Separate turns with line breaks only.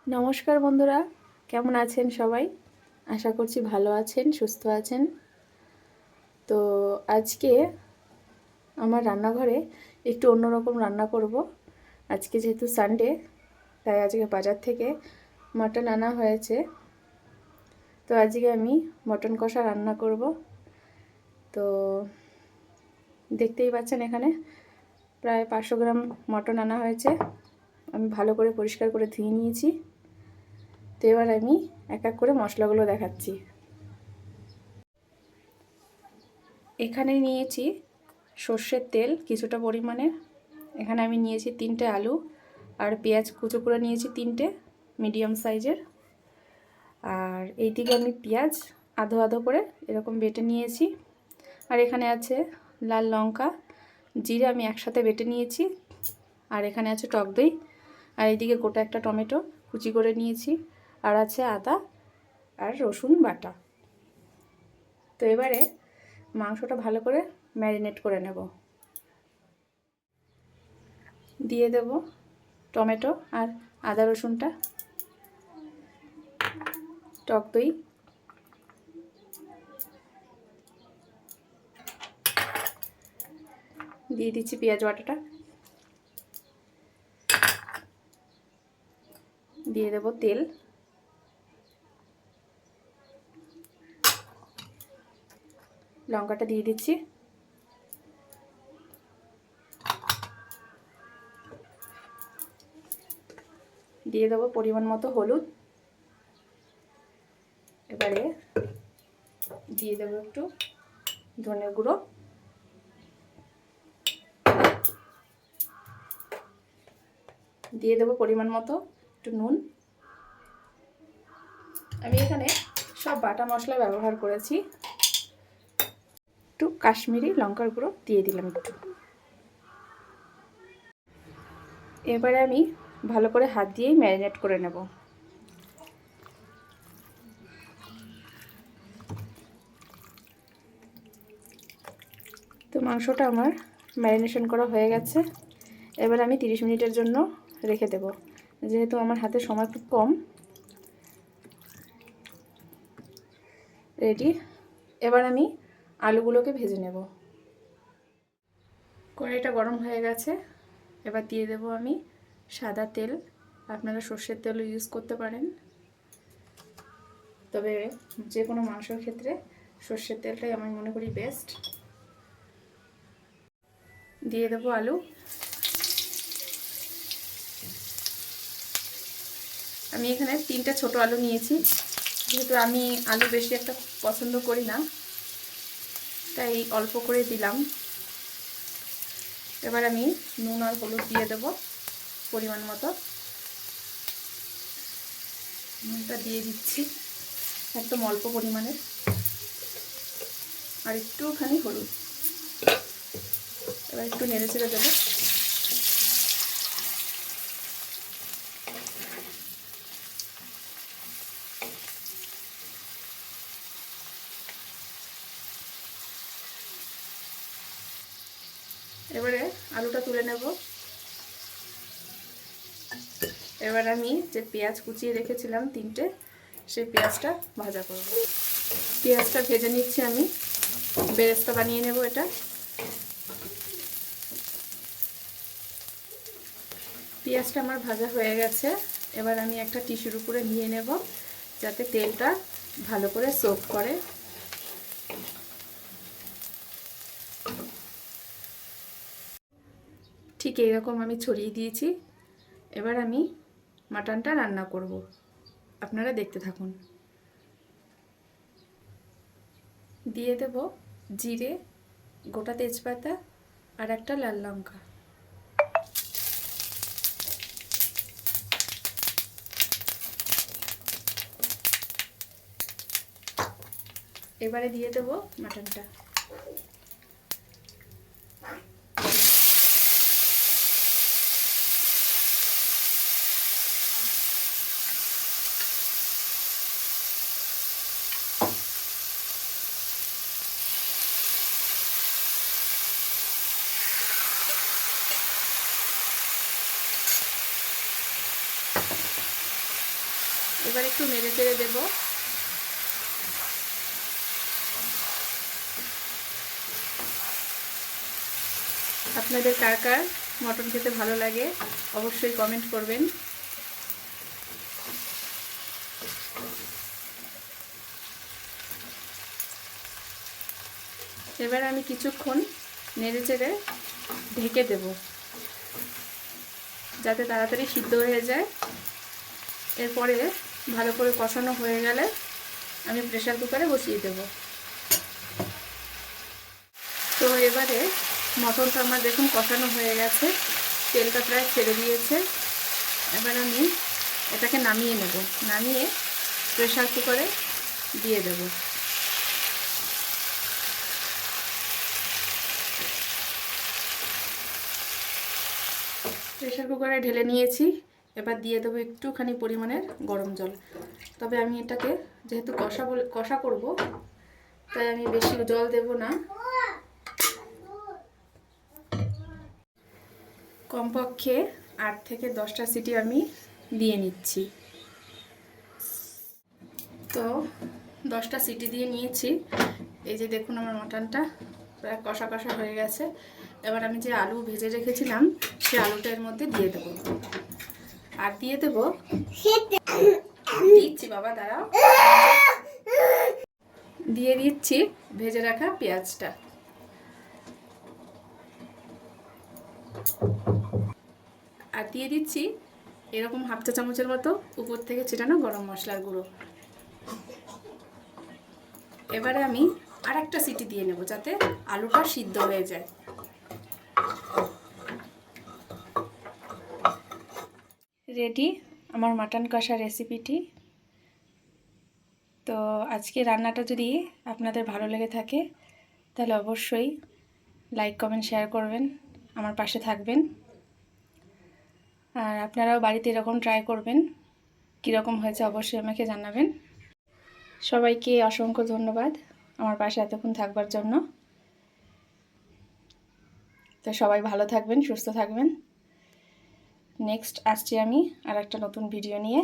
নমস্কার বন্ধুরা, কেমন আছেন সবাই? আশা করছি ভালো আছেন, সুস্থ আছেন। তো আজকে আমার রান্নাঘরে একটু অন্যরকম রান্না করব। আজকে যেহেতু সানডে, তাই আজকে বাজার থেকে মটন আনা হয়েছে। তো আজকে আমি মটন কষা রান্না করব। তো দেখতেই পাচ্ছেন এখানে প্রায় 500 গ্রাম মটন আনা হয়েছে। আমি ভালো করে পরিষ্কার করে ধুয়ে নিয়েছি। তো এবার আমি এক এক করে মশলাগুলো দেখাচ্ছি। এখানে নিয়েছি সর্ষের তেল কিছুটা পরিমাণে। এখানে আমি নিয়েছি 3টে আলু আর পেঁয়াজ কুচো করে নিয়েছি 3টে মিডিয়াম সাইজের। আর এইদিকে আমি পেঁয়াজ আধো আধো করে এরকম বেটে নিয়েছি। আর এখানে আছে লাল লঙ্কা, জিরে আমি একসাথে বেটে নিয়েছি। আর এখানে আছে টক দই। আর এইদিকে গোটা একটা টমেটো কুচি করে নিয়েছি। আর আছে আদা আর রসুন বাটা। তো এবারে মাংসটা ভালো করে ম্যারিনেট করে নেব। দিয়ে দেব টমেটো আর আদা রসুনটা, টক দই, দিয়ে দিচ্ছি পেঁয়াজ বাটাটা, দিয়ে দেব তেল, লঙ্কাটা দিয়ে দিচ্ছি, দিয়ে দেবো পরিমাণ মতো হলুদ। এবারে দিয়ে দেবো একটু ধনে গুঁড়ো, দিয়ে দেবো পরিমাণ মতো একটু নুন। আমি এখানে সব বাটা মশলা ব্যবহার করেছি। একটু কাশ্মীরি লঙ্কার গুঁড়ো দিয়ে দিলাম একটু। এবারে আমি ভালো করে হাত দিয়েই ম্যারিনেট করে নেব। তো মাংসটা আমার ম্যারিনেশন করা হয়ে গেছে। এবার আমি 30 মিনিটের জন্য রেখে দেব, যেহেতু আমার হাতে সময় খুব কম। রেডি। এবার আমি আলুগুলোকে ভেজে নেব। কড়াইটা গরম হয়ে গেছে। এবার দিয়ে দেব আমি সাদা তেল। আপনারা সর্ষের তেলও ইউজ করতে পারেন, তবে যে কোনো মাংসের ক্ষেত্রে সর্ষের তেলটাই আমি মনে করি বেস্ট। দিয়ে দেবো আলু। আমি এখানে 3টে ছোট আলু নিয়েছি, যেহেতু আমি আলু বেশি একটা পছন্দ করি না, তাই অল্প করে দিলাম। এবার আমি নুন আর হলুদ দিয়ে দেব পরিমাণ মতো। নুনটা দিয়ে দিচ্ছি একদম অল্প পরিমাণের, আর একটুখানি হলুদ। এবার একটু নেড়ে চেড়ে দেবো। এবারে আলুটা তুলে নেব। এবার আমি যে পেঁয়াজ কুচিয়ে রেখেছিলাম 3টে, সেই পেঁয়াজটা ভাজা করব। পেঁয়াজটা ভেজে নিচ্ছি আমি, বেরেস্তা বানিয়ে নেব এটা। পেঁয়াজটা আমার ভাজা হয়ে গেছে। এবার আমি একটা টিস্যুর উপরে নিয়ে নেব, যাতে তেলটা ভালো করে সোক করে। ঠিক এইরকম আমি ছড়িয়ে দিয়েছি। এবার আমি মাটনটা রান্না করব, আপনারা দেখতে থাকুন। দিয়ে দেব জিরে, গোটা তেজপাতা আর একটা লাল লঙ্কা। এবারে দিয়ে দেব মাটনটা। এবার একটু নেড়ে চেড়ে দেবো। আপনাদের কার কার মটন খেতে ভালো লাগে অবশ্যই কমেন্ট করবেন। এবার আমি কিছুক্ষণ নেড়ে চেড়ে ঢেকে দেব যাতে তাড়াতাড়ি সিদ্ধ হয়ে যায়। এরপরে ভালো করে কষানো হয়ে গেলে আমি প্রেসার কুকারে বসিয়ে দেব। তো এবারে মটনটা আমার দেখুন কষানো হয়ে গেছে, তেলটা প্রায় ছেড়ে দিয়েছে। এবার আমি এটাকে নামিয়ে নেব, নামিয়ে প্রেসার কুকারে দিয়ে দেব। প্রেসার কুকারে ঢেলে নিয়েছি। এবার দিয়ে দেবো একটুখানি পরিমাণের গরম জল। তবে আমি এটাকে যেহেতু কষা করব, তাই আমি বেশি জল দেব না। কমপক্ষে 8 থেকে 10টা সিটি আমি দিয়ে নিচ্ছি। তো 10টা সিটি দিয়ে নিয়েছি। এই যে দেখুন আমার মটনটা প্রায় কষা কষা হয়ে গেছে। এবার আমি যে আলু ভেজে রেখেছিলাম সেই আলুটা এর মধ্যে দিয়ে দেব। আর দিয়ে দেব, দিচ্ছি বাবা দাঁড়াও, দিয়ে দিচ্ছি ভেজে রাখা পেঁয়াজটা। আর দিয়ে দিচ্ছি এরকম হাফ চা চামচের মতো উপর থেকে ছিটানো গরম মশলার গুঁড়ো। এবারে আমি আরেকটা সিটি দিয়ে নেব যাতে আলুটা সিদ্ধ হয়ে যায়। রেডি আমার মাটন কষা রেসিপিটি। তো আজকে রান্নাটা যদি আপনাদের ভালো লেগে থাকে তাহলে অবশ্যই লাইক কমেন্ট শেয়ার করবেন, আমার পাশে থাকবেন। আর আপনারাও বাড়িতে এরকম ট্রাই করবেন, কীরকম হয়েছে অবশ্যই আমাকে জানাবেন। সবাইকে অসংখ্য ধন্যবাদ আমার পাশে এতক্ষণ থাকবার জন্য। তো সবাই ভালো থাকবেন, সুস্থ থাকবেন। নেক্সট আসছি আমি আর একটা নতুন ভিডিও নিয়ে।